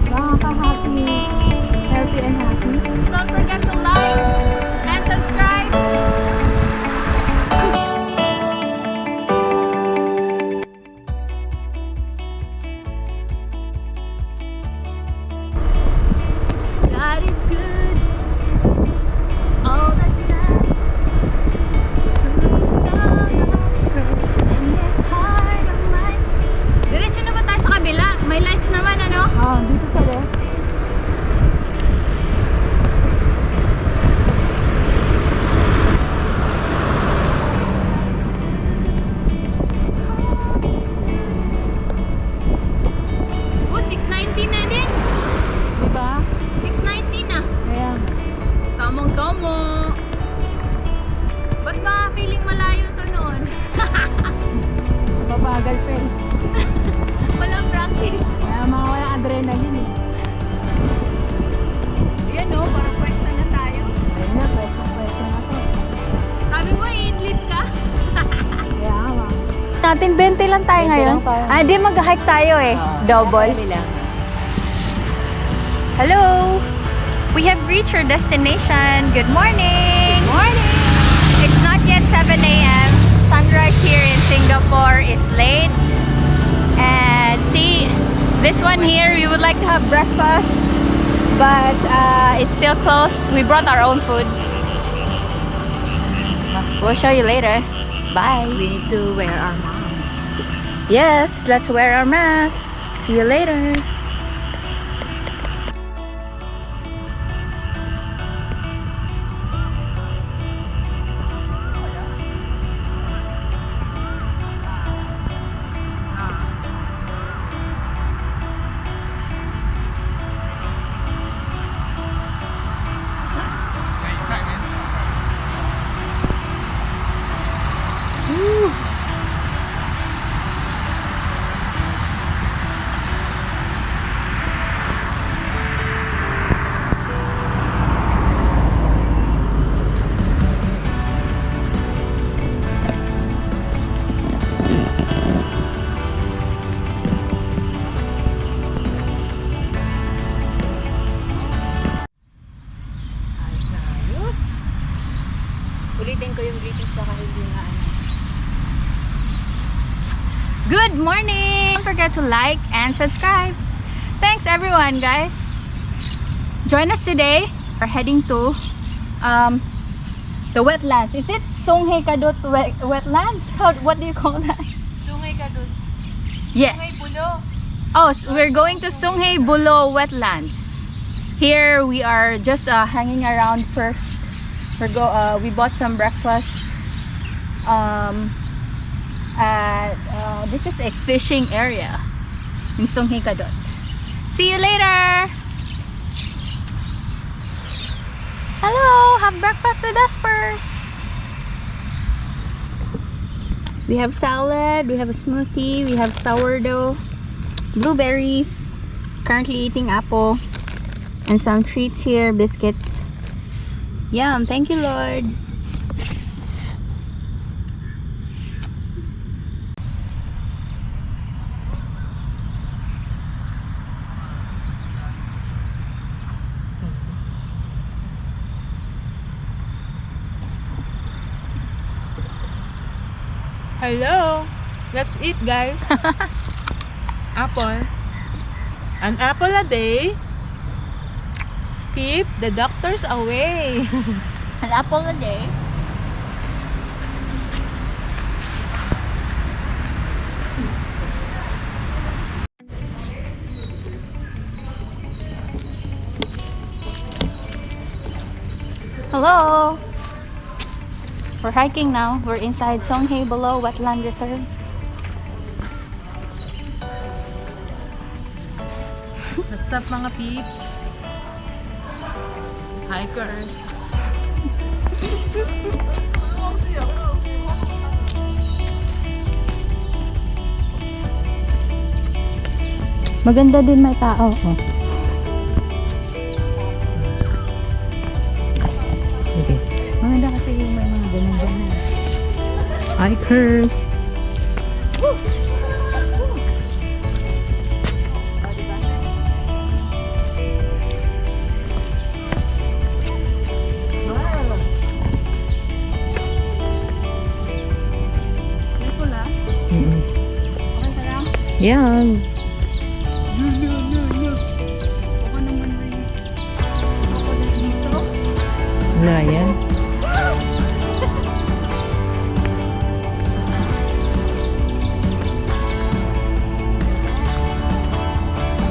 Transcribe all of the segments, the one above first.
Nakaka-happy. Healthy and happy. Don't forget to like and subscribe. God is good all the time. In this heart of mine. Diretso na ba tayo sa kabila? May lights naman, ano? Dito pala. Oh, 6:19 na din. Diba? 6:19 na. Kaya. Kamong-kamo. Ba't ba feeling malayo to noon? Mabagal pa eh. Walang practice. Kaya mga walang adrenaline eh. Yan o, parang pwesto na tayo. Ayun na, pwesto na to. Sabi mo, i-lead ka? Kaya nga. Natin 20 lang tayo 20 ngayon. lang tayo. Di mag-hike tayo eh. Double. Hello! We have reached our destination. Good morning! Good morning! It's not yet 7 a.m. Sunrise here in Singapore is late. And see, this one here, we would like to have breakfast. But it's still closed. We brought our own food. We'll show you later. Bye! We need to wear our mask. Yes, let's wear our masks. See you later. Ulitin ko yung greetings baka hindi na ano. Good morning! Don't forget to like and subscribe. Thanks everyone, guys. Join us today. We're heading to the wetlands. Is it Sungei Buloh wetlands? What do you call that? Sungei Buloh. Yes. Buloh. Oh, so we're going to Sungei Buloh wetlands. Here we are just hanging around first. We bought some breakfast. This is a fishing area in Sungei Buloh. See you later. Hello, have breakfast with us first. We have salad, we have a smoothie, we have sourdough, blueberries, currently eating apple, and some treats here, biscuits. Yum, thank you, Lord. Hello. Let's eat, guys. Apple. An apple a day. Keep the doctors away. An apple a day. Hello. We're hiking now. We're inside Sungei Buloh Wetland Reserve. What's up, mga peeps? Hikers. Maganda din may tao. Oh. Okay. Maganda kasi yung may mga ganun-ganun. Hikers. Yan. Baka naman may crocodile dito. Wala yan.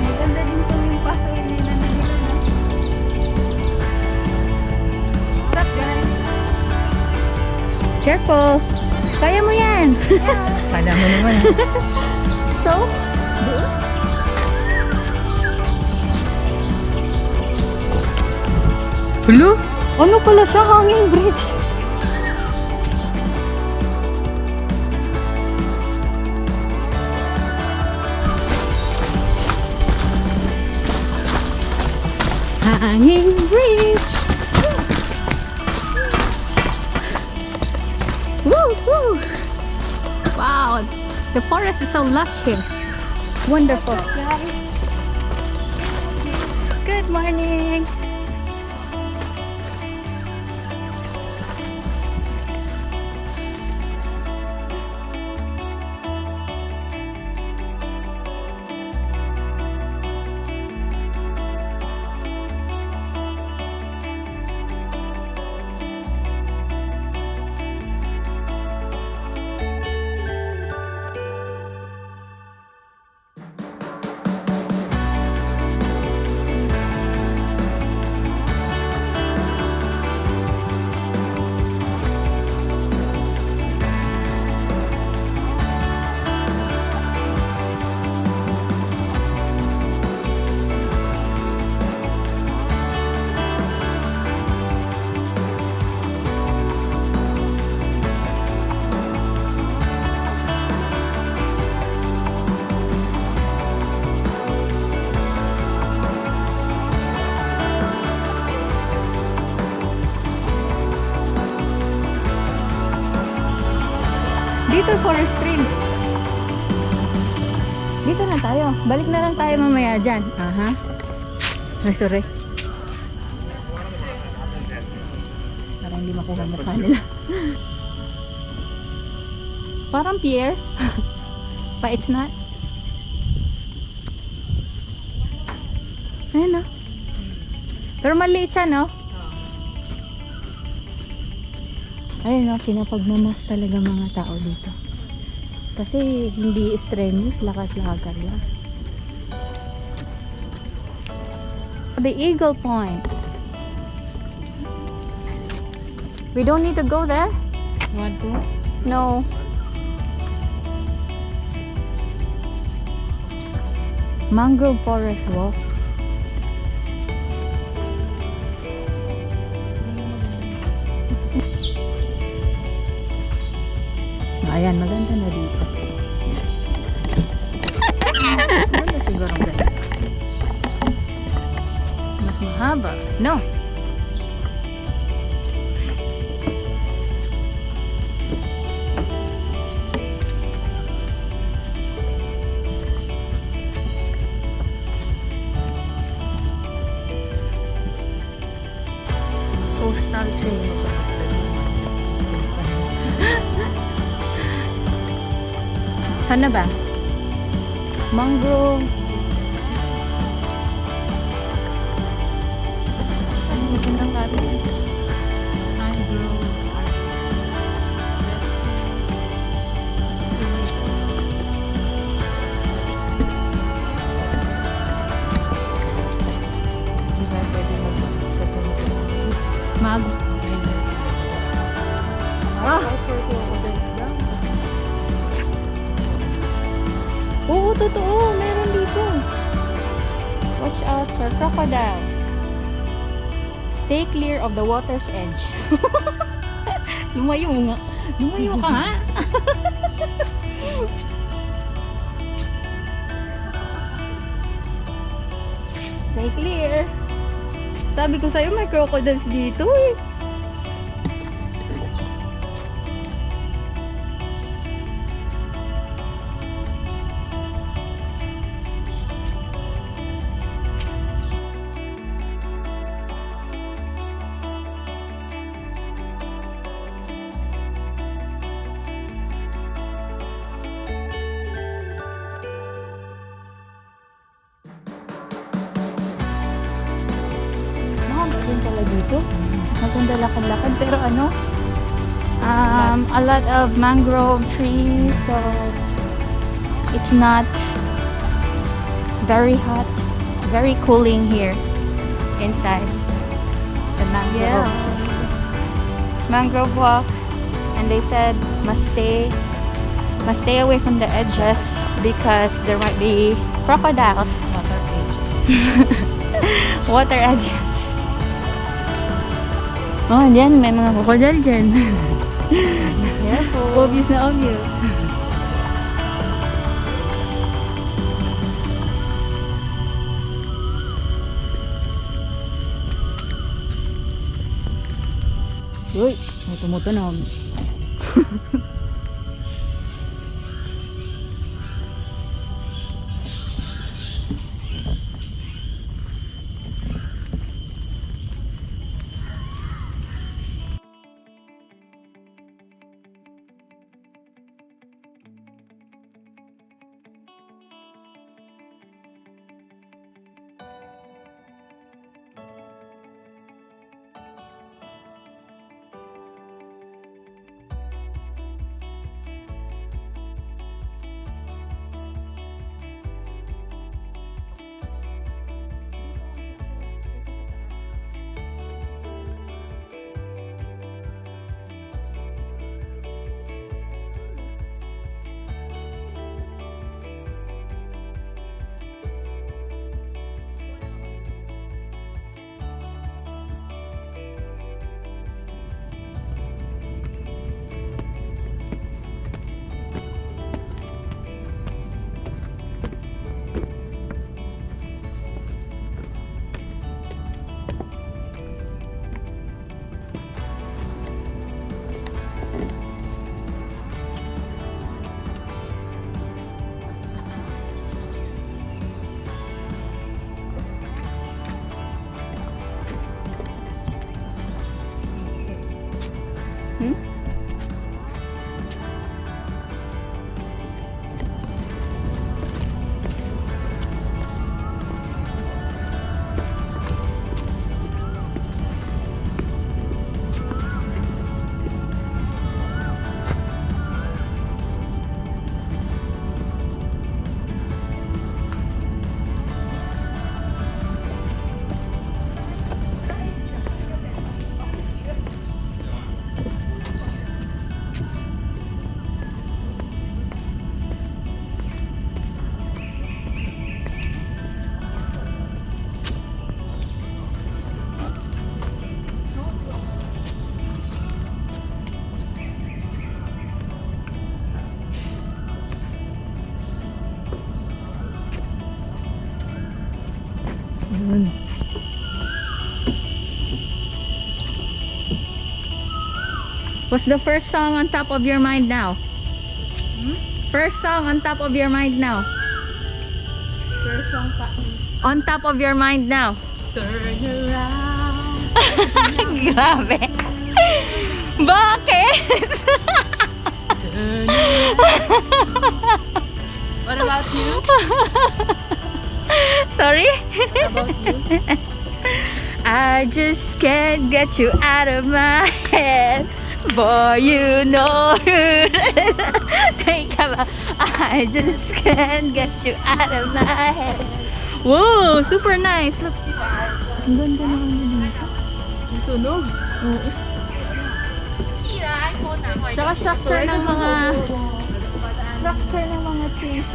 Maganda din po yung pasoy nila na nila. Stop guys. Careful. Kaya mo yan. Kala mo naman. So, Hello? ano pala siya? Hanging bridge. Hanging bridge. Woo, woo. Wow, the forest is so lush here. Wonderful. Guys. Good morning. Dito, forest stream. Dito na tayo. Balik na lang tayo mamaya dyan. Aha. Ay, sorry. Para hindi makuha mo pa nila. Parang pier. But it's not. Ayan, no? Pero maliit siya, no? Ayun, no? Pinapagmamas talaga mga tao dito. Kasi hindi strenuous, lakas-lakad lang. The Eagle Point. We don't need to go there? Want to? No. Mangrove Forest Walk. Ayan, maganda na dito. Maganda siguro ang ganda. Mas mahaba. No. Coastal trail. Saan na ba? Mangrove. Ano yung gandang gabi? Mangrove. Mag. Ah! Oo, totoo. Meron dito. Watch out for crocodile. Stay clear of the water's edge. Lumayo nga. Lumayo ka nga. Stay clear. Sabi ko sa'yo may crocodiles dito eh. dito. Maganda lakad-lakad. Pero ano, a lot of mangrove trees. So, it's not very hot. Very cooling here inside the mangrove. Mangrove walk. And they said must stay away from the edges because there might be crocodiles. Water edges. Water edges. Oh, diyan may mga crocodile dyan. Careful. Obvious na obvious. Uy, may tumutunog. What's the first song on top of your mind now? First song on top of your mind now. First song pa. On top of your mind now. Turn around. Grabe. Bakit? Turn around. What about you? Sorry? What about you? I just can't get you out of my head. Boy, you know it. Teka ba? I just can't get you out of my head. Whoa, super nice. Look. Ang ganda naman yun dito. Ang tunog. Oo. Saka structure ng mga trees.